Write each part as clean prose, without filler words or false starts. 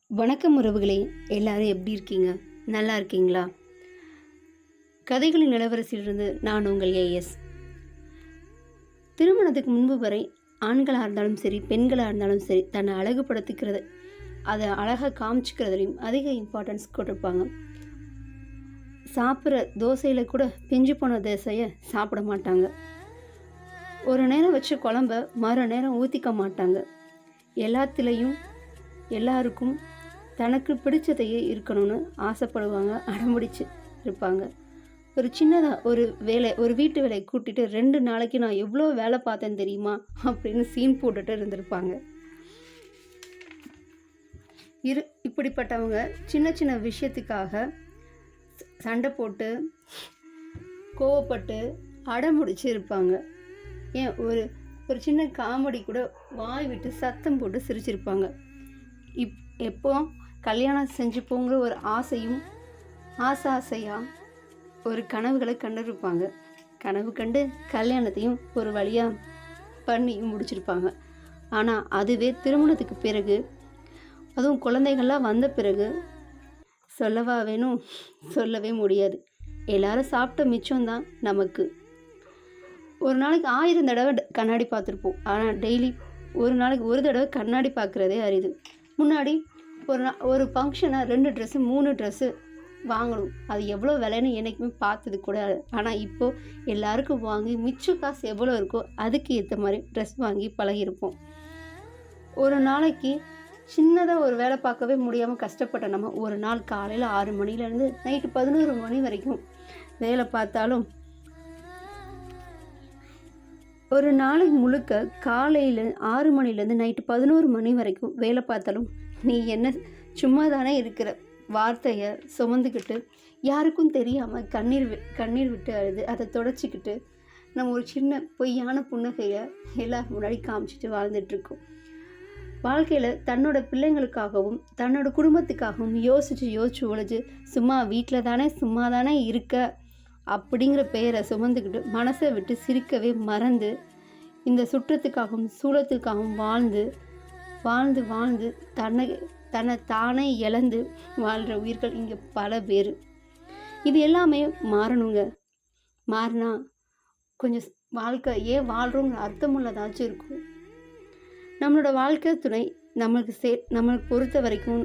வணக்கம் உறவுகளே, எல்லாரும் எப்படி இருக்கீங்க? நல்லா இருக்கீங்களா? கதைகளின் இளவரசியிலிருந்து நான் உங்கள் ஏஎஸ். திருமணத்துக்கு முன்பு வரை ஆண்களாக இருந்தாலும் சரி, பெண்களாக இருந்தாலும் சரி, தன்னை அழகுபடுத்திக்கிறது, அதை அழகாக காமிச்சிக்கிறதுலையும் அதிக இம்பார்ட்டன்ஸ் கொடுப்பாங்க. சாப்பிட்ற தோசையில் கூட பிஞ்சு போன தோசையை சாப்பிட மாட்டாங்க. ஒரு நேரம் வச்ச குழம்ப மறு நேரம் ஊற்றிக்க மாட்டாங்க. எல்லாத்துலேயும் எல்லாருக்கும் தனக்கு பிடிச்சதையே இருக்கணும்னு ஆசைப்படுவாங்க, அடம்பிடிச்சு இருப்பாங்க. ஒரு சின்னதாக ஒரு வீட்டு வேலையை கூட்டிகிட்டு 2 நாளைக்கு நான் எவ்வளோ வேலை பார்த்தேன்னு தெரியுமா அப்படின்னு சீன் போட்டுட்டு இருந்திருப்பாங்க. இப்படிப்பட்டவங்க சின்ன சின்ன விஷயத்துக்காக சண்டை போட்டு கோவப்பட்டு அடம்பிடிச்சு இருப்பாங்க. ஏன் ஒரு சின்ன காமெடி கூட வாய் விட்டு சத்தம் போட்டு சிரிச்சிருப்பாங்க. எப்போ கல்யாணம் செஞ்சுப்போங்கிற ஒரு ஆசையும் ஆசையாக ஒரு கனவுகளை கண்டிருப்பாங்க. கனவு கண்டு கல்யாணத்தையும் ஒரு வழியாக பண்ணியும் முடிச்சிருப்பாங்க. ஆனால் அதுவே திருமணத்துக்கு பிறகு, அதுவும் குழந்தைகள்லாம் வந்த பிறகு சொல்லவா வேணும்? சொல்லவே முடியாது. எல்லாரும் சாப்பிட்ட மிச்சம்தான் நமக்கு. ஒரு நாளைக்கு 1000 தடவை கண்ணாடி பார்த்துருப்போம். ஆனால் டெய்லி ஒரு நாளைக்கு ஒரு தடவை கண்ணாடி பார்க்குறதே அரிது. முன்னாடி ஒரு ஃபங்க்ஷனாக 2 ட்ரெஸ்ஸு 3 ட்ரெஸ்ஸு வாங்கணும். அது எவ்வளோ விலைன்னு என்றைக்குமே பார்த்தது கூட. ஆனால் இப்போது எல்லாருக்கும் வாங்கி மிச்ச காசு எவ்வளோ இருக்கோ அதுக்கு ஏற்ற மாதிரி ட்ரெஸ் வாங்கி பழகியிருப்போம். ஒரு நாளைக்கு சின்னதாக ஒரு வேலை பார்க்கவே முடியாமல் கஷ்டப்பட்ட நம்ம ஒரு நாள் காலையில் 6 மணிலேருந்து நைட்டு 11 மணி வரைக்கும் வேலை பார்த்தாலும், ஒரு நாளைக்கு முழுக்க காலையில் 6 மணிலேருந்து நைட்டு 11 மணி வரைக்கும் வேலை பார்த்தாலும், நீ என்ன சும்மா தானே இருக்கிற வார்த்தையை சுமந்துக்கிட்டு யாருக்கும் தெரியாமல் கண்ணீர் விட்டு அழுது அதை தொடச்சிக்கிட்டு நம்ம ஒரு சின்ன பொய்யான புன்னகையை எல்லாரும் முன்னாடி காமிச்சிட்டு வாழ்ந்துட்டுருக்கோம். வாழ்க்கையில் தன்னோட பிள்ளைங்களுக்காகவும் தன்னோட குடும்பத்துக்காகவும் யோசித்து ஒழிச்சு சும்மா தானே இருக்க அப்படிங்கிற பெயரை சுமந்துக்கிட்டு மனசை விட்டு சிரிக்கவே மறந்து இந்த சுற்றத்துக்காகவும் சூழத்துக்காகவும் வாழ்ந்து தன்னை தானே இழந்து வாழ்கிற உயிர்கள் இங்கே பல பேர். இது எல்லாமே மாறணுங்க. மாறினா கொஞ்சம் வாழ்க்கை ஏன் வாழ்கிறோங்கிற அர்த்தமுள்ளதாச்சும் இருக்கும். நம்மளோட வாழ்க்கை துணை நம்மளுக்கு பொறுத்த வரைக்கும்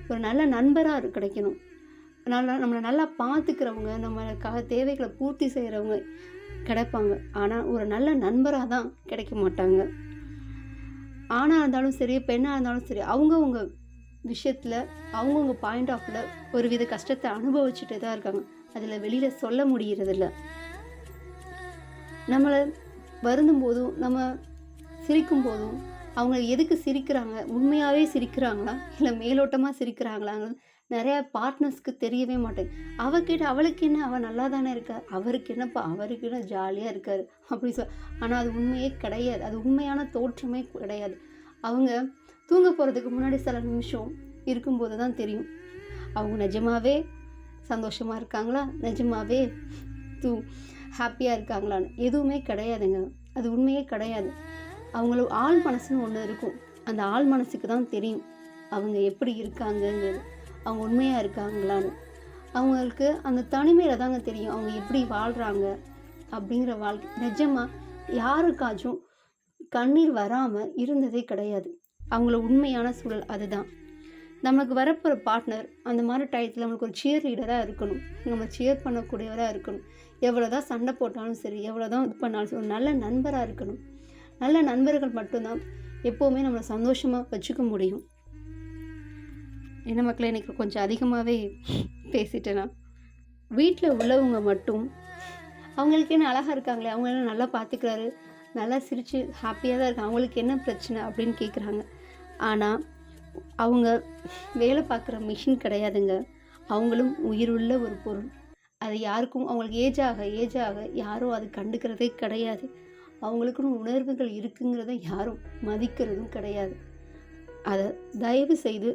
ஒரு நல்ல நண்பராக கிடைக்கணும். நம்மளை நல்லா பார்த்துக்கிறவங்க, நம்மளுக்காக தேவைகளை பூர்த்தி செய்கிறவங்க கிடைப்பாங்க. ஆனால் ஒரு நல்ல நண்பராக தான் கிடைக்க மாட்டாங்க. ஆணாக இருந்தாலும் சரி, பெண்ணாக இருந்தாலும் சரி, அவங்கவுங்க விஷயத்தில் அவங்கவுங்க பாயிண்ட் ஆஃப்ல ஒரு வித கஷ்டத்தை அனுபவிச்சுட்டே தான் இருக்காங்க. அதில் வெளியில் சொல்ல முடிகிறதில்ல. நம்மளை வருந்தும் போதும் நம்ம சிரிக்கும் போதும் அவங்க எதுக்கு சிரிக்கிறாங்க, உண்மையாகவே சிரிக்கிறாங்களா இல்லை மேலோட்டமாக சிரிக்கிறாங்களாங்க நிறையா பார்ட்னர்ஸ்க்கு தெரியவே மாட்டேங்குது. அவளுக்கு என்ன, அவள் நல்லா தானே இருக்கார், அவருக்கு என்னப்பா, அவருக்கு என்ன ஜாலியாக இருக்கார் அப்படி ஆனால் அது உண்மையே கிடையாது. அது உண்மையான தோற்றமே கிடையாது. அவங்க தூங்க போகிறதுக்கு முன்னாடி சில நிமிஷம் இருக்கும்போது தான் தெரியும் அவங்க நிஜமாகவே சந்தோஷமாக இருக்காங்களா, நிஜமாகவே ஹாப்பியாக இருக்காங்களான்னு. எதுவுமே கிடையாதுங்க. அது உண்மையே கிடையாது. அவங்களுக்கு ஆள் மனசுன்னு ஒன்று இருக்கும். அந்த ஆள் மனசுக்கு தான் தெரியும் அவங்க எப்படி இருக்காங்கங்கிறது, அவங்க உண்மையாக இருக்காங்களான்னு. அவங்களுக்கு அந்த தனிமையில் தாங்க தெரியும் அவங்க எப்படி வாழ்கிறாங்க அப்படிங்கிற வாழ்க்கை. நிஜமாக யாருக்காச்சும் கண்ணீர் வராமல் இருந்ததே கிடையாது. அவங்கள உண்மையான சூழல் அதுதான். நமக்கு வரப்போகிற பார்ட்னர் அந்த மாதிரி டயத்தில் நம்மளுக்கு ஒரு சியர் லீடராக இருக்கணும். நம்ம சியர் பண்ணக்கூடியவராக இருக்கணும். எவ்வளோ தான் சண்டை போட்டாலும் சரி, எவ்வளோ தான் இது பண்ணாலும் சரி, ஒரு நல்ல நண்பராக இருக்கணும். நல்ல நண்பர்கள் மட்டும்தான் எப்போவுமே நம்மளை சந்தோஷமாக வச்சுக்க முடியும். என்ன மக்களே, எனக்கு கொஞ்சம் அதிகமாகவே பேசிட்டேன்னா. வீட்டில் உள்ளவங்க மட்டும் அவங்களுக்கு என்ன அழகாக இருக்காங்களே, அவங்க என்ன நல்லா பார்த்துக்கிறாரு, நல்லா சிரித்து ஹாப்பியாக தான் இருக்காங்க, அவங்களுக்கு என்ன பிரச்சனை அப்படின்னு கேட்குறாங்க. ஆனால் அவங்க வேலை பார்க்குற மிஷின் கிடையாதுங்க. அவங்களும் உயிருள்ள ஒரு பொருள். அது யாருக்கும் அவங்களுக்கு ஏஜ் ஆக யாரும் அது கண்டுக்கிறதே கிடையாது. அவங்களுக்குன்னு உணர்வுகள் இருக்குங்கிறத யாரும் மதிக்கிறதும் கிடையாது. அதை தயவு செய்து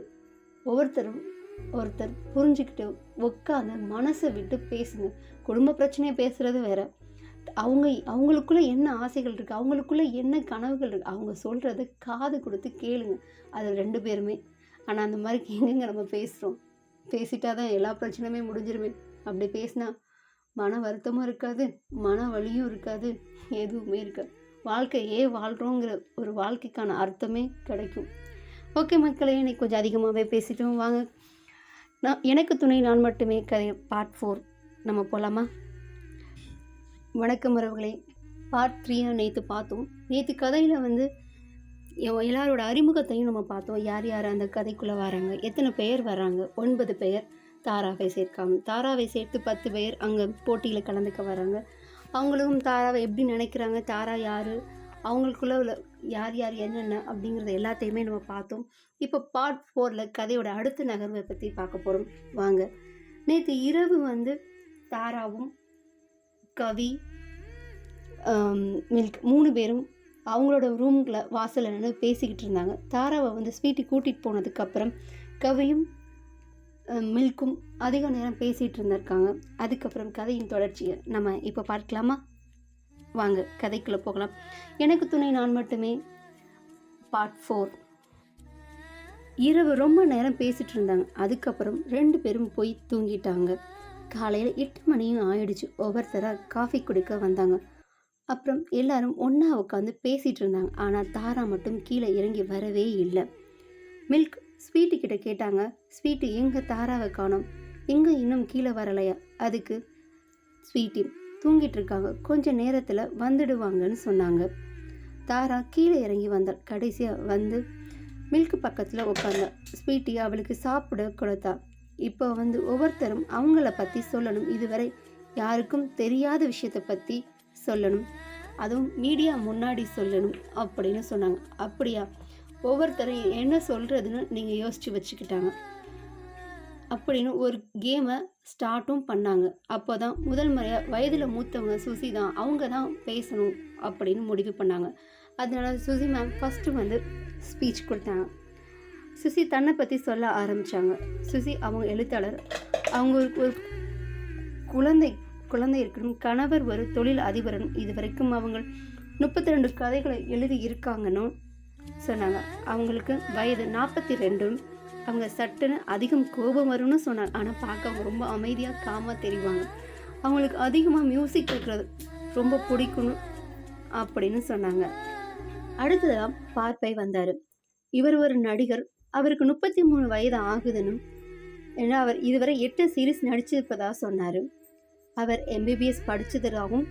ஒருத்தர் புரிஞ்சுக்கிட்டு உட்காந்து மனசை விட்டு பேசுங்க. குடும்ப பிரச்சனையை பேசுகிறது வேற, அவங்களுக்குள்ளே என்ன ஆசைகள் இருக்குது, அவங்களுக்குள்ளே என்ன கனவுகள் இருக்குது, அவங்க சொல்கிறத காது கொடுத்து கேளுங்க. அது 2 பேருமே ஆனால் அந்த மாதிரி எங்கெங்க நம்ம பேசுகிறோம். பேசிட்டா தான் எல்லா பிரச்சனையுமே முடிஞ்சிருமே. அப்படி பேசினா மன வருத்தமும் இருக்காது, மன வலியும் இருக்காது, எதுவுமே இருக்காது. வாழ்க்கையே வாழ்கிறோங்கிற ஒரு வாழ்க்கைக்கான அர்த்தமே கிடைக்கும். ஓகே மக்களே, இன்னைக்கு கொஞ்சம் அதிகமாகவே பேசிட்டோம். வாங்க, எனக்கு துணை நான் மட்டுமே கதை பார்ட் 4 நம்ம போகலாமா? வணக்கம் உறவுகளே. பார்ட் 3 நேற்று பார்த்தோம். நேற்று கதையில் வந்து எல்லாரோட அறிமுகத்தையும் நம்ம பார்த்தோம். யார் யார் அந்த கதைக்குள்ளே வராங்க, எத்தனை பேர் வராங்க. 9 பேர் தாராவை சேர்க்காம. தாராவை சேர்த்து 10 பேர் அங்கே போட்டியில் கலந்துக்க வராங்க. அவங்களும் தாராவை எப்படி நினைக்கிறாங்க, தாரா யார், அவங்களுக்குள்ள உள்ள யார் யார் என்னென்ன அப்படிங்கிறது எல்லாத்தையுமே நம்ம பார்த்தோம். இப்போ பார்ட் 4 கதையோட அடுத்த நகர்வை பற்றி பார்க்க போகிறோம். வாங்க. நேற்று இரவு வந்து தாராவும் கவி மில்க் 3 பேரும் அவங்களோட ரூமில் வாசலில் நின்று பேசிக்கிட்டு இருந்தாங்க. தாராவை வந்து ஸ்வீட்டி கூட்டிகிட்டு போனதுக்கப்புறம் கவியும் மில்க்கும் அதிக நேரம் பேசிகிட்டு இருந்திருக்காங்க. அதுக்கப்புறம் கதையின் தொடர்ச்சியை நம்ம இப்போ பார்க்கலாமா? வாங்க கதைக்குள்ளே போகலாம். எனக்கு துணை நான் மட்டுமே பார்ட் 4. இரவு ரொம்ப நேரம் பேசிகிட்டு இருந்தாங்க. அதுக்கப்புறம் 2 பேரும் போய் தூங்கிட்டாங்க. காலையில் 8 மணியும் ஆயிடுச்சு. ஒவ்வொருத்தராக காஃபி குடிக்க வந்தாங்க. அப்புறம் எல்லாரும் ஒன்றா உட்காந்து பேசிகிட்டு இருந்தாங்க. ஆனால் தாரா மட்டும் கீழே இறங்கி வரவே இல்லை. மில்க் ஸ்வீட்டி கிட்ட கேட்டாங்க, ஸ்வீட்டி எங்கே தாராவை காணோம், எங்கே இன்னும் கீழே வரலையா? அதுக்கு ஸ்வீட்டி தூங்கிட்டு இருக்காங்க, கொஞ்சம் நேரத்தில் வந்துடுவாங்கன்னு சொன்னாங்க. தாரா கீழே இறங்கி வந்தாள். கடைசியாக வந்து மில்க் பக்கத்தில் உட்காந்தா. ஸ்வீட்டி அவளுக்கு சாப்பிட கொடுத்தா. இப்போ வந்து ஒவ்வொருத்தரும் அவங்கள பற்றி சொல்லணும், இதுவரை யாருக்கும் தெரியாத விஷயத்தை பற்றி சொல்லணும், அதுவும் மீடியா முன்னாடி சொல்லணும் அப்படின்னு சொன்னாங்க. அப்படியா, ஒவ்வொருத்தரும் என்ன சொல்கிறதுன்னு நீங்கள் யோசித்து வச்சுக்கிட்டாங்க. அப்படின்னு ஒரு கேமை ஸ்டார்ட்டும் பண்ணாங்க. அப்போ தான் முதல் முறையாக வயதில் மூத்தவங்க சுசி தான், அவங்க தான் பேசணும் அப்படின்னு முடிவு பண்ணாங்க. அதனால சுசி மேம் ஃபஸ்ட்டு வந்து ஸ்பீச் கொடுத்தாங்க. சுசி தன்னை பற்றி சொல்ல ஆரம்பித்தாங்க. சுசி அவங்க எழுத்தாளர், அவங்க ஒரு குழந்தை இருக்கணும், கணவர் ஒரு தொழில் அதிபரனும், இது வரைக்கும் அவங்க 32 கதைகளை எழுதி இருக்காங்கன்னு சொன்னாங்க. அவங்களுக்கு வயது 42. அவங்க சட்டுன்னு அதிகம் கோபம் வரும்னு சொன்னாங்க. ஆனால் பார்க்க அவங்க ரொம்ப அமைதியாக காமாக தெரிவாங்க. அவங்களுக்கு அதிகமாக மியூசிக் இருக்கிறது ரொம்ப பிடிக்கணும் அப்படின்னு சொன்னாங்க. அடுத்ததான் பார்ப்பை வந்தார். இவர் ஒரு நடிகர். அவருக்கு 33 வயது ஆகுதுன்னு, ஏன்னா அவர் இதுவரை 8 சீரீஸ் நடிச்சிருப்பதாக சொன்னார். அவர் எம்பிபிஎஸ் படித்ததாகவும்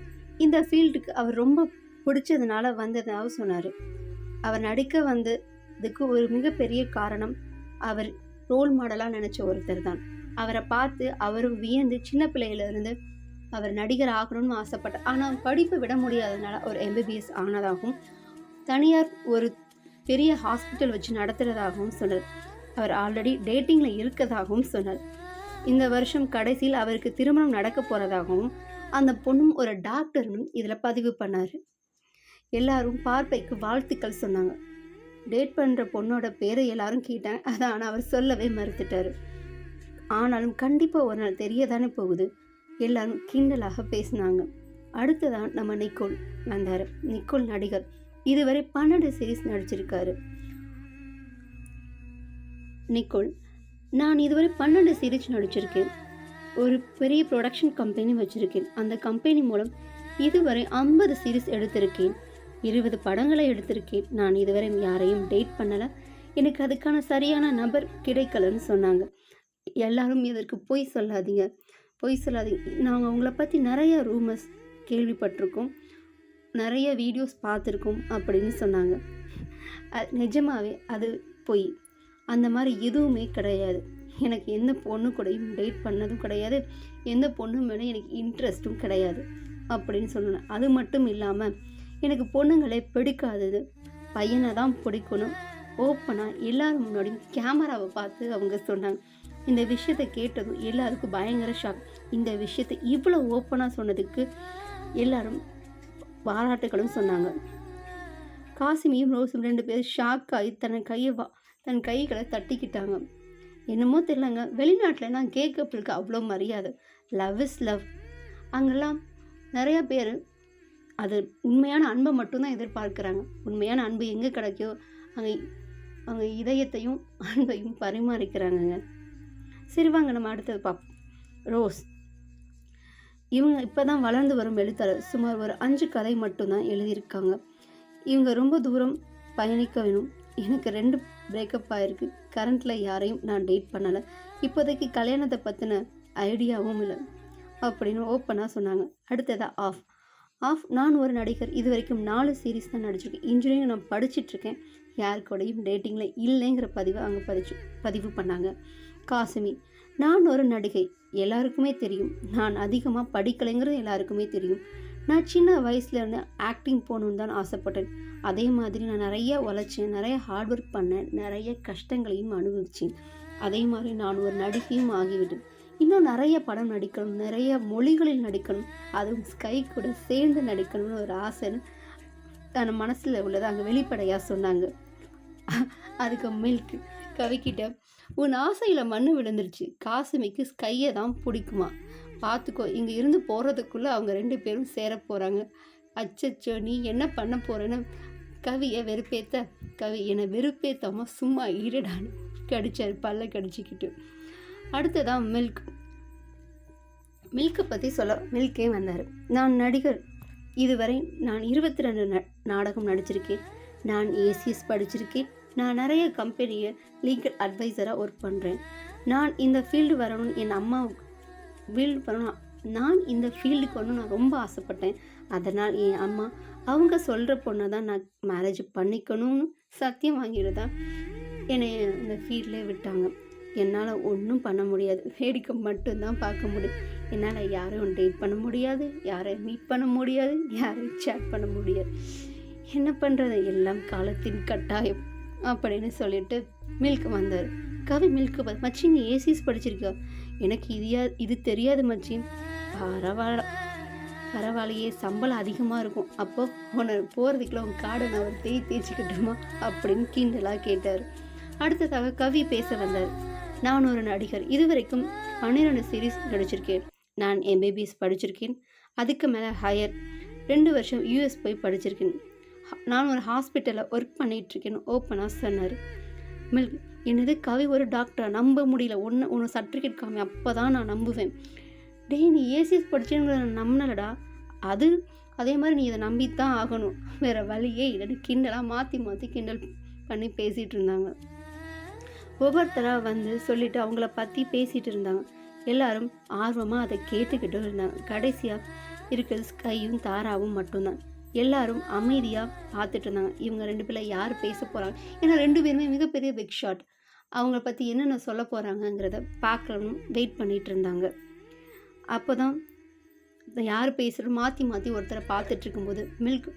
இந்த ஃபீல்டுக்கு அவர் ரொம்ப பிடிச்சதுனால வந்ததாகவும் சொன்னார். அவர் நடிக்க வந்ததுக்கு ஒரு மிகப்பெரிய காரணம் அவர் ரோல் மாடலாக நினச்ச ஒருத்தர் தான். அவரை பார்த்து அவரும் வியந்து சின்ன பிள்ளையிலிருந்து அவர் நடிகர் ஆகணும்னு ஆசைப்பட்டார். ஆனால் படிப்பை விட முடியாததுனால அவர் எம்பிபிஎஸ் ஆனதாகவும் தனியார் ஒரு பெரிய ஹாஸ்பிட்டல் வச்சு நடத்துகிறதாகவும் சொன்னார். அவர் ஆல்ரெடி டேட்டிங்கில் இருக்கதாகவும் சொன்னார். இந்த வருஷம் கடைசியில் அவருக்கு திருமணம் நடக்க போகிறதாகவும் அந்த பொண்ணும் ஒரு டாக்டர்னு இதில் பதிவு பண்ணார். எல்லாரும் பார்ப்பைக்கு வாழ்த்துக்கள் சொன்னாங்க. டேட் பண்ணுற பொண்ணோட பேரை எல்லாரும் கேட்டாங்க. அதை ஆனால் அவர் சொல்லவே மறுத்துட்டார். ஆனாலும் கண்டிப்பாக ஒரு நாள் தெரிய தானே போகுது. எல்லாரும் கிண்டலாக பேசினாங்க. அடுத்ததான் நம்ம நிக்கோல் வந்தார். நிக்கோல் நடிகர். இதுவரை 12 சீரீஸ் நடிச்சிருக்காரு. நிக்கோல், நான் இதுவரை 12 சீரீஸ் நடிச்சிருக்கேன். ஒரு பெரிய ப்ரொடக்ஷன் கம்பெனி வச்சுருக்கேன். அந்த கம்பெனி மூலம் இதுவரை 50 சீரீஸ் எடுத்திருக்கேன், 20 படங்களை எடுத்திருக்கேன். நான் இதுவரை யாரையும் டேட் பண்ணலை. எனக்கு அதுக்கான சரியான நபர் கிடைக்கலன்னு சொன்னாங்க. எல்லாரும் இதற்கு பொய் சொல்லாதீங்க. நாங்கள் உங்களை பற்றி நிறைய ரூமர்ஸ் கேள்விப்பட்டிருக்கோம், நிறைய வீடியோஸ் பார்த்துருக்கோம் அப்படின்னு சொன்னாங்க. நிஜமாகவே அது பொய். அந்த மாதிரி எதுவுமே கிடையாது. எனக்கு எந்த பொண்ணு கூடயும் டேட் பண்ணதும் கிடையாது, எந்த பொண்ணு மேலே எனக்கு இன்ட்ரெஸ்ட்டும் கிடையாது அப்படின்னு சொன்னேன். அது மட்டும் இல்லாமல் எனக்கு பொண்ணுங்களே பிடிக்காதது, பையனை தான் பிடிக்கணும். ஓப்பனாக எல்லாரும் முன்னாடியும் கேமராவை பார்த்து அவங்க சொன்னாங்க. இந்த விஷயத்தை கேட்டதும் எல்லாருக்கும் பயங்கர ஷாக். இந்த விஷயத்தை இவ்வளோ ஓப்பனாக சொன்னதுக்கு எல்லாரும் பாராட்டுகளும் சொன்னாங்க. காசிமியும் ரோஸும் 2 பேரும் ஷாக் ஆகி தன் கைகளை தட்டிக்கிட்டாங்க. என்னமோ தெரியலங்க, வெளிநாட்டில் நான் கே கப்புளுக்கு அவ்வளோ மரியாதை. Love is love. அங்கெல்லாம் நிறையா பேர் அது உண்மையான அன்பை மட்டும்தான் எதிர்பார்க்குறாங்க. உண்மையான அன்பு எங்கே கிடைக்கோ அங்கே அவங்க இதயத்தையும் அன்பையும் பரிமாறிக்கிறாங்கங்க. சரி வாங்க நம்ம அடுத்தது பார்ப்போம். ரோஸ். இவங்க இப்போ தான் வளர்ந்து வரும் எழுத்தாளர். சுமார் ஒரு 5 கதை மட்டும்தான் எழுதியிருக்காங்க. இவங்க ரொம்ப தூரம் பயணிக்க வேணும். எனக்கு 2 பிரேக்கப் ஆகிருக்கு. கரண்ட்டில் யாரையும் நான் டேட் பண்ணலை. இப்போதைக்கு கல்யாணத்தை பற்றின ஐடியாவும் இல்லை அப்படின்னு ஓப்பனாக சொன்னாங்க. அடுத்ததாக ஆஃப். நான் ஒரு நடிகர். இது வரைக்கும் 4 சீரீஸ் தான் நடிச்சிருக்கேன். இன்ஜினியரிங் நான் படிச்சுட்ருக்கேன். யார் கூடயும் டேட்டிங்கில் இல்லைங்கிற பதிவை அங்கே பதிவு பண்ணாங்க. காசிமி. நான் ஒரு நடிகை. எல்லாருக்குமே தெரியும். நான் அதிகமாக படிக்கலைங்கிறது எல்லாருக்குமே தெரியும். நான் சின்ன வயசுலேருந்து ஆக்டிங் போகணுன்னு தான் ஆசைப்பட்டேன். அதே மாதிரி நான் நிறைய உழைச்சேன், நிறைய ஹார்ட் ஒர்க் பண்ணேன், நிறைய கஷ்டங்களையும் அனுபவித்தேன். அதே மாதிரி நான் ஒரு நடிகையும் ஆகிவிட்டேன். இன்னும் நிறைய படம் நடிக்கணும், நிறைய மொழிகளில் நடிக்கணும், அதுவும் ஸ்கை கூட சேர்ந்து நடிக்கணும்னு ஒரு ஆசைன்னு தன் மனசில் உள்ளதை அங்கே வெளிப்படையாக சொன்னாங்க. அதுக்கு மில்க் கவிக்கிட்ட, உன் ஆசையில் மண்ணு விழுந்துருச்சு. காசுமிக்கு ஸ்கையை தான் பிடிக்குமா? பார்த்துக்கோ, இங்கே இருந்து போகிறதுக்குள்ளே அவங்க 2 பேரும் சேர போகிறாங்க. அச்சச்சோ, நீ என்ன பண்ண போகிறேன்னு கவியை வெறுப்பேற்ற, கவி என்னை வெறுப்பேற்றாமல் சும்மா ஈரடான்னு கடிச்சார் பல்ல கடிச்சிக்கிட்டு. அடுத்ததான் மில்கை பற்றி சொல்ல மில்கே வந்தார். நான் நடிகர். இதுவரை நான் 22 நாடகம் நடிச்சிருக்கேன். நான் ஏசிஎஸ் படிச்சிருக்கேன். நான் நிறைய கம்பெனியை லீகல் அட்வைசராக ஒர்க் பண்ணுறேன். நான் இந்த ஃபீல்டு வரணும்னு என் அம்மா நான் இந்த ஃபீல்டுக்கு வரணும் நான் ரொம்ப ஆசைப்பட்டேன். அதனால் என் அம்மா அவங்க சொல்கிற பொண்ணை தான் நான் மேரேஜ் பண்ணிக்கணும்னு சத்தியம் வாங்கிட்டு தான் என்னை இந்த ஃபீல்டில் விட்டாங்க. என்னால் ஒன்றும் பண்ண முடியாது. வேடிக்கை மட்டும்தான் பார்க்க முடியும். என்னால் யாரையும் டேட் பண்ண முடியாது, யாரையும் மீட் பண்ண முடியாது, யாரையும் சேட் பண்ண முடியாது. என்ன பண்ணுறது, எல்லாம் காலத்தின் கட்டாயம் அப்படின்னு சொல்லிட்டு மில்க் வந்தார். கவி மில்க்கு மச்சி நீ ஏசிஎஸ் படிச்சிருக்கா? எனக்கு இது தெரியாது மச்சி. பரவாயில்லையே, சம்பளம் அதிகமாக இருக்கும். அப்போ உன்னை போகிறதுக்குள்ள உன் காடை நான் ஒரு தேய்ச்சிக்கிட்டுமா அப்படின்னு கிண்டலாக கேட்டார். அடுத்ததாக கவி பேச வந்தார். நான் ஒரு நடிகர். இதுவரைக்கும் 12 சீரீஸ் நடிச்சிருக்கேன். நான் எம்பிபிஎஸ் படிச்சிருக்கேன். அதுக்கு மேலே ஹையர் 2 வருஷம் யூஎஸ் போய் படிச்சிருக்கேன். நான் ஒரு ஹாஸ்பிட்டலில் ஒர்க் பண்ணிகிட்ருக்கேன்னு ஓப்பனாக சொன்னார். மில்க். என்னது கவி ஒரு டாக்டரா? நம்ப முடியல. உன்னை சர்டிஃபிகேட் காமி, அப்போ தான் நான் நம்புவேன். டேய், நீ ஏசிஎஸ் படிச்சேங்கிறத நான் நம்பினலடா. அதே மாதிரி நீ இதை நம்பித்தான் ஆகணும், வேறு வழியே இல்லைன்னு கிண்டலாக மாற்றி கிண்டல் பண்ணி பேசிகிட்டு இருந்தாங்க. ஒவ்வொருத்தராக வந்து சொல்லிவிட்டு அவங்கள பற்றி பேசிகிட்டு இருந்தாங்க. எல்லாரும் ஆர்வமாக அதை கேட்டுக்கிட்டு இருந்தாங்க. கடைசியாக இருக்கிறது ஸ்கையும் தாராவும் மட்டும்தான். எல்லாரும் அமைதியாக பார்த்துட்டு இருந்தாங்க. இவங்க 2 பேரில் யார் பேச போகிறாங்க? ஏன்னா 2 பேருமே மிகப்பெரிய பிக் ஷாட். அவங்கள பற்றி என்னென்ன சொல்ல போகிறாங்கங்கிறத பார்க்கணும்னு வெயிட் பண்ணிகிட்டு இருந்தாங்க. அப்போ தான் யார் பேசுகிற மாற்றி ஒருத்தரை பார்த்துட்டு இருக்கும்போது மில்க்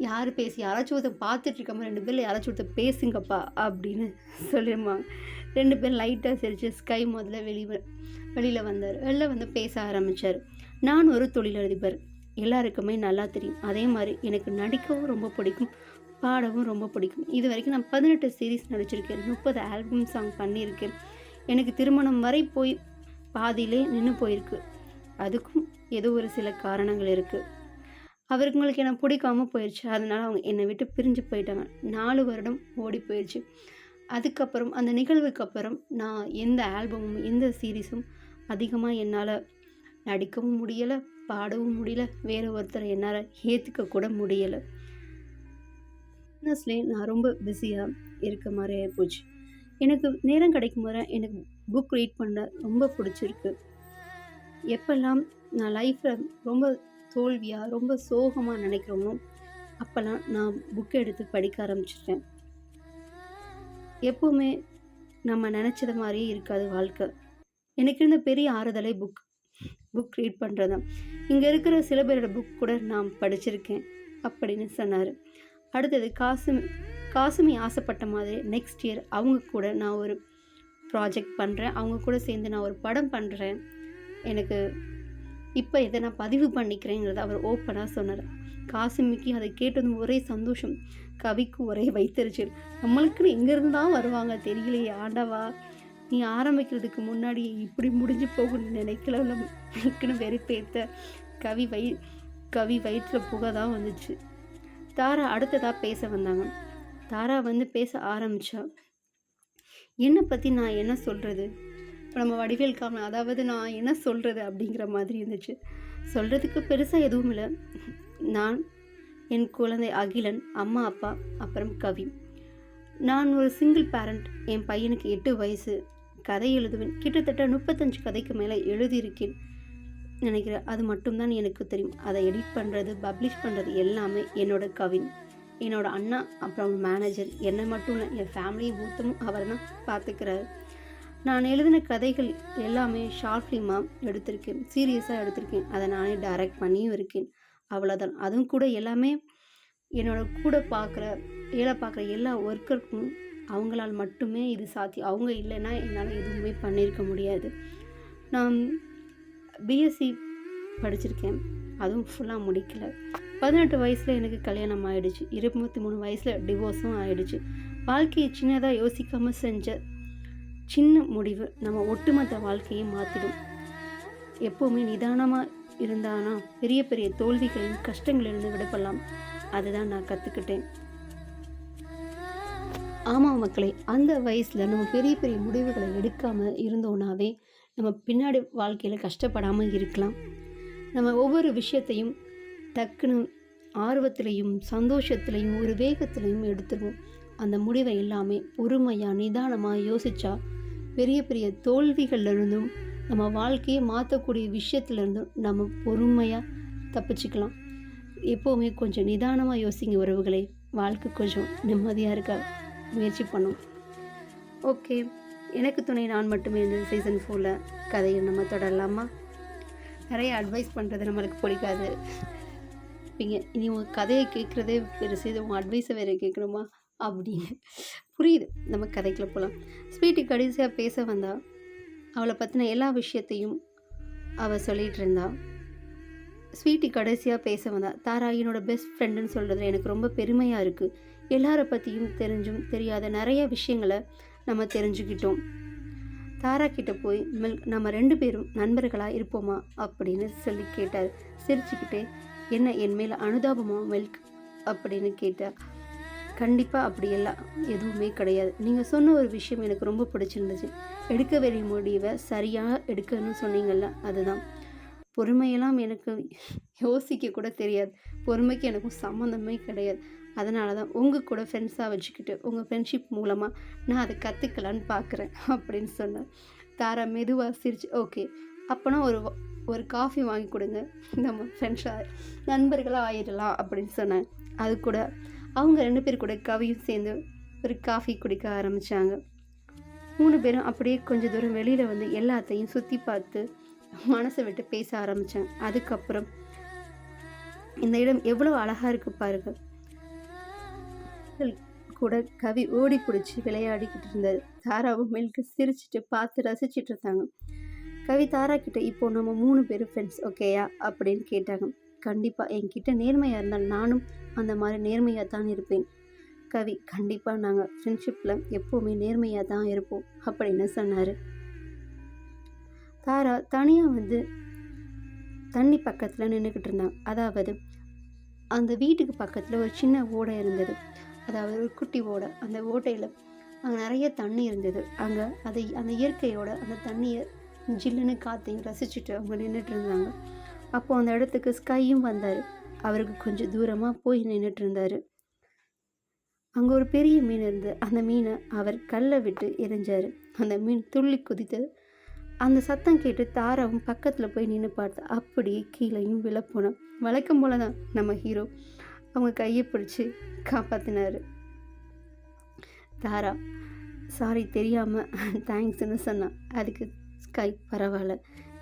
யாராச்சும் ஒருத்தர் பார்த்துட்டு இருக்காம 2 பேரில் யாராச்சும் ஒருத்தர் பேசுங்கப்பா அப்படின்னு சொல்லிடுவாங்க. 2 பேர் லைட்டாக சிரிச்சு ஸ்கை முதல்ல வெளியில் வந்தார். வெளில வந்து பேச ஆரம்பித்தார். நான் ஒரு தொழிலதிபர். எல்லாருக்குமே நல்லா தெரியும். அதே மாதிரி எனக்கு நடிக்கவும் ரொம்ப பிடிக்கும், பாடவும் ரொம்ப பிடிக்கும். இது வரைக்கும் நான் 18 சீரீஸ் நடிச்சிருக்கேன். 30 ஆல்பம் சாங் பண்ணியிருக்கேன். எனக்கு திருமணம் வரை போய் பாதியிலே நின்று போயிருக்கு. அதுக்கும் ஏதோ ஒரு சில காரணங்கள் இருக்குது. அவங்களுக்கு என்ன பிடிக்காம போயிடுச்சு. அதனால அவங்க என்னை விட்டு பிரிஞ்சு போயிட்டாங்க. 4 வருடம் ஓடி போயிடுச்சு. அதுக்கப்புறம் அந்த நிகழ்வுக்கு அப்புறம் நான் எந்த ஆல்பமும் எந்த சீரீஸும் அதிகமாக என்னால் நடிக்கவும் முடியலை, பாடவும் முடியல, வேறு ஒருத்தரை என்னால் ஏற்றுக்க கூட முடியலை. பிஸ்னஸ்லேயே நான் ரொம்ப பிஸியாக இருக்க மாதிரி ஆகிப்போச்சு. எனக்கு நேரம் கிடைக்கும் போது எனக்கு புக் ரீட் பண்ண ரொம்ப பிடிச்சிருக்கு. எப்பெல்லாம் நான் லைஃப்பில் ரொம்ப தோல்வியாக ரொம்ப சோகமாக நினைக்கிறோமோ அப்போல்லாம் நான் புக்கை எடுத்து படிக்க ஆரம்பிச்சிட்டேன். எப்போவுமே நம்ம நினச்சது மாதிரியே இருக்காது வாழ்க்கை. எனக்கு இருந்த பெரிய ஆறுதலை புக் ரீட் பண்ணுறது தான். இங்கே இருக்கிற சில பேரோட புக் கூட நான் படிச்சிருக்கேன் அப்படின்னு சொன்னார். அடுத்தது காசுமி ஆசைப்பட்ட மாதிரி நெக்ஸ்ட் இயர் அவங்க கூட நான் ஒரு ப்ராஜெக்ட் பண்ணுறேன். அவங்க கூட சேர்ந்து நான் ஒரு படம் பண்ணுறேன். எனக்கு இப்போ இதை நான் பதிவு பண்ணிக்கிறேங்கிறத அவர் ஓப்பனாக சொன்னார். காசுமிக்கு அதை கேட்டதும் ஒரே சந்தோஷம், கவிக்கு ஒரே வைத்தறிச்சல். நம்மளுக்குன்னு எங்கேருந்து தான் வருவாங்க தெரியலையே ஆண்டவா, நீ ஆரம்பிக்கிறதுக்கு முன்னாடி இப்படி முடிஞ்சு போகணும்னு நினைக்கலன்னு வெறுப்பேற்ற கவி வயிற்றில் புகை தான் வந்துச்சு. தாரா அடுத்ததாக பேச வந்தாங்க. தாரா வந்து பேச ஆரம்பிச்சா. என்ன பத்தி நான் என்ன சொல்றது? இப்ப நம்ம வடிவேல் அதாவது நான் என்ன சொல்றது? அப்படிங்கிற மாதிரி இருந்துச்சு. சொல்றதுக்கு பெருசா எதுவும் இல்ல. நான், என் குழந்தை அகிலன், அம்மா, அப்பா, அப்புறம் கவி. நான் ஒரு சிங்கிள் பேரண்ட். என் பையனுக்கு 8 வயசு. கதை எழுதுவேன். கிட்டத்தட்ட 35 கதைக்கு மேல எழுதியிருக்கேன் நினைக்கிறேன். அது மட்டும் தான் எனக்கு தெரியும். அதை எடிட் பண்றது, பப்ளிஷ் பண்றது எல்லாமே என்னோட கவின். என்னோட அண்ணா, அப்புறம் மேனேஜர். என்னை மட்டும் இல்ல, என் ஃபேமிலி மொத்தமும் அவர் தான் பார்த்துக்கிறாரு. நான் எழுதின கதைகள் எல்லாமே ஷார்ட் ஃபிலிமா எடுத்திருக்கேன். சீரியஸா எடுத்திருக்கேன். அதை நானே டைரக்ட் பண்ணியும் இருக்கேன். அவ்வளோதான். அதுவும் கூட எல்லாமே என்னோட கூட வேலை பார்க்குற எல்லா ஒர்க்கருக்கும் அவங்களால் மட்டுமே இது சாத்தியம். அவங்க இல்லைன்னா என்னால் எதுவுமே பண்ணியிருக்க முடியாது. நான் பிஎஸ்சி படிச்சிருக்கேன். அதுவும் ஃபுல்லாக முடிக்கல. 18 வயசில் எனக்கு கல்யாணம் ஆயிடுச்சு. 23 வயசில் டிவோர்ஸும் ஆயிடுச்சு. வாழ்க்கையை சின்னதாக யோசிக்காமல் செஞ்ச சின்ன முடிவு நம்ம ஒட்டுமொத்த வாழ்க்கையை மாற்றிடும். எப்போவுமே நிதானமாக இருந்தானா பெரிய பெரிய தோல்விகளின் கஷ்டங்களிலிருந்து விடுபடலாம். அதுதான் நான் கற்றுக்கிட்டேன். ஆமாம் மக்களே, அந்த வயசில் நம்ம பெரிய பெரிய முடிவுகளை எடுக்காமல் இருந்தோம்னாவே நம்ம பின்னாடி வாழ்க்கையில் கஷ்டப்படாமல் இருக்கலாம். நம்ம ஒவ்வொரு விஷயத்தையும் டக்குன்னு ஆர்வத்திலையும் சந்தோஷத்துலையும் ஒரு வேகத்துலையும் எடுத்துருவோம். அந்த முடிவை எல்லாமே பொறுமையாக நிதானமாக யோசித்தா பெரிய பெரிய தோல்விகள்லேருந்தும் நம்ம வாழ்க்கையை மாற்றக்கூடிய விஷயத்துலேருந்தும் நம்ம பொறுமையாக தப்பிச்சுக்கலாம். எப்போவுமே கொஞ்சம் நிதானமாக யோசிங்க உறவுகளே. வாழ்க்கை கொஞ்சம் நிம்மதியாக இருக்க முயற்சி பண்ணும். ஓகே, எனக்கு துணை நான் மட்டுமே இந்த சீசன் 4 கதையை நம்ம தொடரலாமா? நிறைய அட்வைஸ் பண்ணுறது நம்மளுக்கு பிடிக்காது. இனி உங்கள் கதையை கேட்குறதே பெருசு, இது உங்கள் அட்வைஸை வேறு கேட்கணுமா அப்படின்னு புரியுது. நம்ம கதைக்குள்ளே போகலாம். ஸ்வீட்டி கடைசியாக பேச வந்தா. அவளை பற்றின எல்லா விஷயத்தையும் அவள் சொல்லிகிட்டு இருந்தா. ஸ்வீட்டி கடைசியாக பேச வந்தா. தாரா என்னோட பெஸ்ட் ஃப்ரெண்டுன்னு சொல்கிறதுல எனக்கு ரொம்ப பெருமையாக இருக்குது. எல்லாரை பற்றியும் தெரிஞ்சும் தெரியாத நிறைய விஷயங்களை நம்ம தெரிஞ்சுக்கிட்டோம். தாரா கிட்ட போய் நம்ம 2 பேரும் நண்பர்களாக இருப்போமா அப்படின்னு சொல்லி கேட்டார். சிரிச்சுக்கிட்டே, என்ன என் மேலே அனுதாபமா மில்க் அப்படின்னு கேட்டார். கண்டிப்பாக அப்படி எல்லாம் எதுவுமே கிடையாது. நீங்கள் சொன்ன ஒரு விஷயம் எனக்கு ரொம்ப பிடிச்சிருந்துச்சு. எடுக்க வேண்டிய முடிவை சரியாக எடுக்கணும்னு சொன்னீங்கல்ல, அதுதான். பொறுமையெல்லாம் எனக்கு யோசிக்க கூட தெரியாது. பொறுமைக்கு எனக்கும் சம்மந்தமே கிடையாது. அதனால தான் உங்கள் கூட ஃப்ரெண்ட்ஸாக வச்சுக்கிட்டு உங்கள் ஃப்ரெண்ட்ஷிப் மூலமாக நான் அதை கற்றுக்கலான்னு பார்க்குறேன் அப்படின்னு சொன்னேன். தாரா மெதுவாக சிரிச்சு, ஓகே அப்போனா ஒரு காஃபி வாங்கி கொடுங்க, நம்ம ஃப்ரெண்ட்ஸாக நண்பர்களாக ஆயிடலாம் அப்படின்னு சொன்னேன். அது கூட அவங்க 2 பேர் கூட கவியும் சேர்ந்து ஒரு காஃபி குடிக்க ஆரம்பித்தாங்க. 3 பேரும் அப்படியே கொஞ்சம் தூரம் வெளியில் வந்து எல்லாத்தையும் சுற்றி பார்த்து மனசை விட்டு பேச ஆரம்பித்தாங்க. அதுக்கப்புறம் இந்த இடம் எவ்வளோ அழகாக இருக்குது பாருங்க கூட கவி ஓடி பிடிச்சி விளையாடிக்கிட்டு இருந்தது. தாராவும் மில்க்கு சிரிச்சிட்டு பார்த்து ரசிச்சிட்டு இருந்தாங்க. கவி தாரா கிட்ட, இப்போ நம்ம 3 பேரும் ஃப்ரெண்ட்ஸ் ஓகேயா அப்படின்னு கேட்டாங்க. கண்டிப்பாக என்கிட்ட நேர்மையாக இருந்தால் நானும் அந்த மாதிரி நேர்மையாக தான் இருப்பேன். கவி, கண்டிப்பாக நாங்கள் ஃப்ரெண்ட்ஷிப்பில் எப்போவுமே நேர்மையாக தான் இருப்போம் அப்படின்னு சொன்னார். தாரா தனியாக வந்து தண்ணி பக்கத்தில் நின்றுக்கிட்டு இருந்தாங்க. அதாவது அந்த வீட்டுக்கு பக்கத்தில் ஒரு சின்ன ஓடை இருந்தது. அதாவது ஒரு குட்டி ஓடை. அந்த ஓட்டையில் அங்கே நிறைய தண்ணி இருந்தது. அங்கே அந்த இயற்கையோட அந்த தண்ணியை ஜில்லுன்னு காற்றையும் ரசிச்சுட்டு அவங்க நின்றுட்டு இருந்தாங்க. அப்போது அந்த இடத்துக்கு ஸ்கையும் வந்தார். அவருக்கு கொஞ்சம் தூரமாக போய் நின்றுட்டு இருந்தார். அங்கே ஒரு பெரிய மீன் இருந்தது. அந்த மீனை அவர் கல்லை விட்டு எரிஞ்சார். அந்த மீன் துள்ளி குதித்தது. அந்த சத்தம் கேட்டு தாராவும் பக்கத்தில் போய் நின்று பார்த்தா. அப்படியே கீழேயும் விழப்போனான். வழக்கம் போல தான் நம்ம ஹீரோ அவங்க கையை பிடிச்சி காப்பாற்றினார். தாரா, சாரி தெரியாமல் தேங்க்ஸ்ன்னு சொன்னான். அதுக்கு ஸ்கை, பரவாயில்ல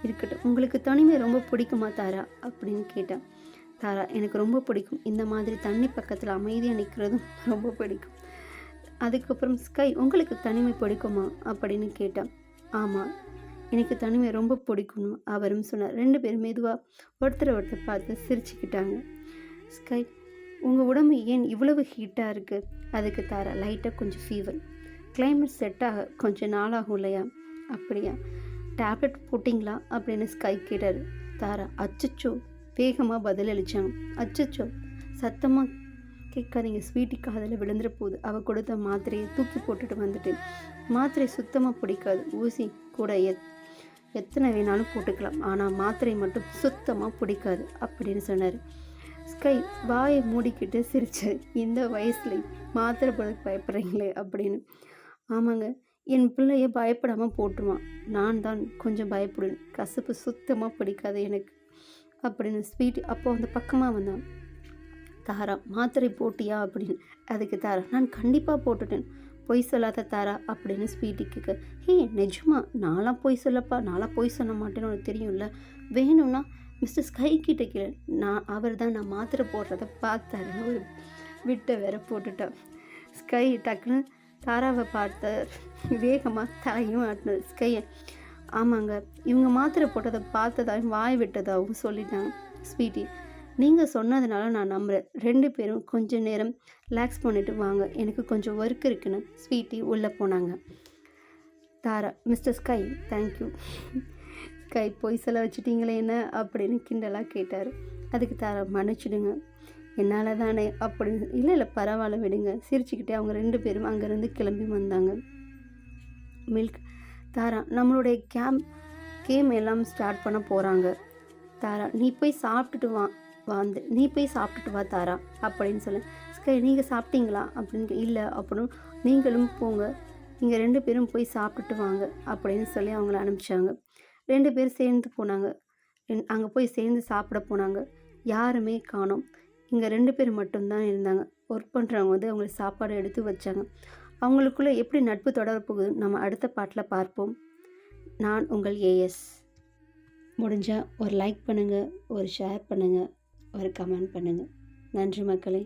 இருக்கட்டும், உங்களுக்கு தனிமை ரொம்ப பிடிக்குமா தாரா அப்படின்னு கேட்டான். தாரா, எனக்கு ரொம்ப பிடிக்கும். இந்த மாதிரி தண்ணி பக்கத்தில் அமைதியாக நிற்கிறதும் ரொம்ப பிடிக்கும். அதுக்கப்புறம் ஸ்கை, உங்களுக்கு தனிமை பிடிக்குமா அப்படின்னு கேட்டான். ஆமாம், எனக்கு தனிமை ரொம்ப பிடிக்கணும் அவரும் சொன்னார். 2 பேரும் மெதுவாக ஒருத்தர் பார்த்து சிரிச்சுக்கிட்டாங்க. ஸ்கை, உங்கள் உடம்பு ஏன் இவ்வளவு ஹீட்டாக இருக்குது? அதுக்கு தாரா, லைட்டாக கொஞ்சம் ஃபீவர். கிளைமேட் செட் ஆக கொஞ்சம் நாளாகும் இல்லையா? அப்படியா, டேப்லெட் போட்டிங்களா அப்படின்னு ஸ்கை கேட்டார். தாரா, அச்சச்சோ வேகமாக பதிலளித்தாங்க. அச்சச்சோ சத்தமாக கேட்காதீங்க, ஸ்வீட்டி காதில் விழுந்துற போகுது. அவள் கொடுத்த மாத்திரையை தூக்கி போட்டுட்டு வந்துட்டேன். மாத்திரை சுத்தமாக பிடிக்காது. ஊசி கூட எத்தனை வேணாலும் போட்டுக்கலாம், ஆனால் மாத்திரை மட்டும் சுத்தமாக பிடிக்காது அப்படின்னு சொன்னார். ஸ்கை வாயை மூடிக்கிட்டு சிரிச்சார். இந்த வயசில் மாத்திரை போட பயப்படுறீங்களே அப்படின்னு. ஆமாங்க, என் பிள்ளைய பயப்படாமல் போட்டுருவான். நான் தான் கொஞ்சம் பயப்படுவேன். கசப்பு சுத்தமாக பிடிக்காது எனக்கு அப்படின்னு ஸ்வீட் அப்போ அந்த பக்கமாக வந்தான். தாரா, மாத்திரை போட்டியா அப்படின்னு. அதுக்கு தாரா, நான் கண்டிப்பாக போட்டுட்டேன். பொய் சொல்லாத தாரா அப்படின்னு ஸ்வீட்டி கேட்க. ஹே நிஜமா, நான்லாம் பொய் சொல்லப்பா, நான்லாம் பொய் சொல்ல மாட்டேன்னு உனக்கு தெரியும்ல. வேணும்னா மிஸ்டர் ஸ்கை கிட்ட கேளு, நான் மாத்திரை போடுறத பார்த்தாருன்னு ஒரு விட்ட வேற போட்டுட்டான். ஸ்கை டக்குன்னு தாராவை பார்த்தார். வேகமாக தலையும் ஆட்டினார் ஸ்கையை. ஆமாங்க, இவங்க மாத்திரை போட்டதை பார்த்ததாகவும் வாய் விட்டதாகவும் சொல்லிட்டாங்க. ஸ்வீட்டி, நீங்கள் சொன்னதுனால நான் நம்புகிறேன். 2 பேரும் கொஞ்சம் நேரம் ரிலாக்ஸ் பண்ணிவிட்டு வாங்க, எனக்கு கொஞ்சம் ஒர்க் இருக்குன்னு ஸ்வீட்டி உள்ளே போனாங்க. தாரா, மிஸ்டர் ஸ்கை தேங்க்யூ. ஸ்கை பொய் சொல்ல வச்சுட்டிங்களே என்ன அப்படின்னு கிண்டலாக கேட்டார். அதுக்கு தாரா, மன்னிச்சிடுங்க, என்னால் தானே அப்படின்னு. இல்லை பரவாயில்ல விடுங்க. சிரிச்சுக்கிட்டே அவங்க 2 பேரும் அங்கேருந்து கிளம்பி வந்தாங்க. மில்க், தாரா, நம்மளுடைய கேம் எல்லாம் ஸ்டார்ட் பண்ண போகிறாங்க. தாரா, நீ போய் சாப்பிட்டுட்டு வா தாரா அப்படின்னு சொல்ல. ஸ்கை, நீங்கள் சாப்பிட்டீங்களா அப்படின்னு. இல்லை அப்படின்னு. நீங்களும் போங்க, நீங்கள் 2 பேரும் போய் சாப்பிட்டுட்டு வாங்க அப்படின்னு சொல்லி அவங்கள அனுப்பிச்சாங்க. 2 பேரும் சேர்ந்து போனாங்க. அங்கே போய் சேர்ந்து சாப்பிட போனாங்க. யாருமே காணோம். இங்கே 2 பேர் மட்டும்தான் இருந்தாங்க. ஒர்க் பண்ணுறவங்க வந்து அவங்களுக்கு சாப்பாடு எடுத்து வச்சாங்க. அவங்களுக்குள்ளே எப்படி நட்பு தொடரப்போகுது நம்ம அடுத்த பாட்டில் பார்ப்போம். நான் உங்கள் ஏஎஸ். முடிஞ்சால் ஒரு லைக் பண்ணுங்கள், ஒரு ஷேர் பண்ணுங்கள், ஒரு கமெண்ட் பண்ணுங்கள். நன்றி மக்களே.